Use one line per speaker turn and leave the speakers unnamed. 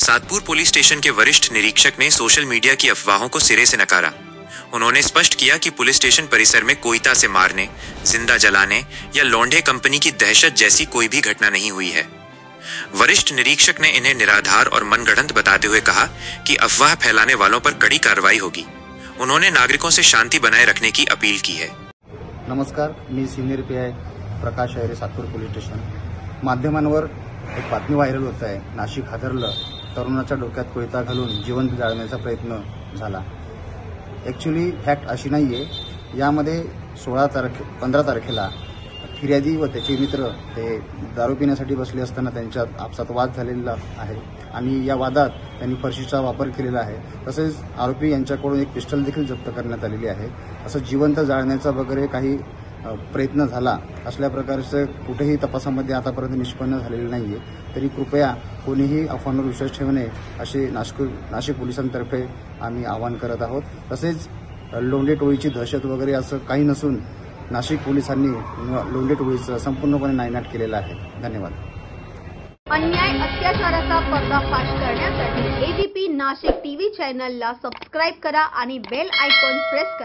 Satpur police station के वरिष्ठ निरीक्षक ने सोशल मीडिया की अफवाहों को सिरे से नकारा। उन्होंने स्पष्ट किया कि पुलिस स्टेशन परिसर में कोयता से मारने, जिंदा जलाने या लौंडे कंपनी की दहशत जैसी कोई भी घटना नहीं हुई है। वरिष्ठ निरीक्षक ने इन्हें निराधार और मनगढ़ंत बताते हुए कहा कि अफवाह फैलाने वालों पर कड़ी कार्रवाई होगी। उन्होंने नागरिकों से शांति बनाए रखने की अपील की है।
नमस्कार, मी सीनियर पीआय प्रकाश अहिरे, सातपूर पोलीस स्टेशन। माध्यमांवर एक बातमी व्हायरल होत आहे। नाशिक हादरलं, तरुणाच्या डोक्यात कोयता घालून जिवंत जाळण्याचा प्रयत्न झाला। ॲक्च्युली फॅक्ट अशी नाहीये। यामध्ये 15 तारखेला फिर्यादी व त्याचे मित्र ते दारू पिण्यासाठी बसले असताना त्यांच्यात आपसात वाद झालेला आहे आणि या वादात त्यांनी फरशीचा वापर केलेला आहे। तसेच आरोपी यांच्याकडून एक पिस्टल देखील जप्त करण्यात आलेली आहे। असं जिवंत जाळण्याचा वगैरे काही प्रयत्न झाला असल्या प्रकारचं कुठेही तपासामध्ये आतापर्यंत निष्पन्न झालेलं नाहीये। तरी कृपया कोणीही अफवांवर विश्वास ठेवू नये असे नाशिक पोलिसांतर्फे आम्ही आवाहन करत आहोत। तसेच लोंढे टोळीची दहशत वगैरे असं काही नसून नाशिक पोलिसांनी लोंढे टोळीचं संपूर्णपणे नायनाट केलेला आहे। धन्यवाद।
अन्याय अत्याचाराचा पर्दाफाश करण्यासाठी एबीपी नाशिक टीव्ही चॅनलला सबस्क्राइब करा आणि बेल आयकॉन प्रेस करा।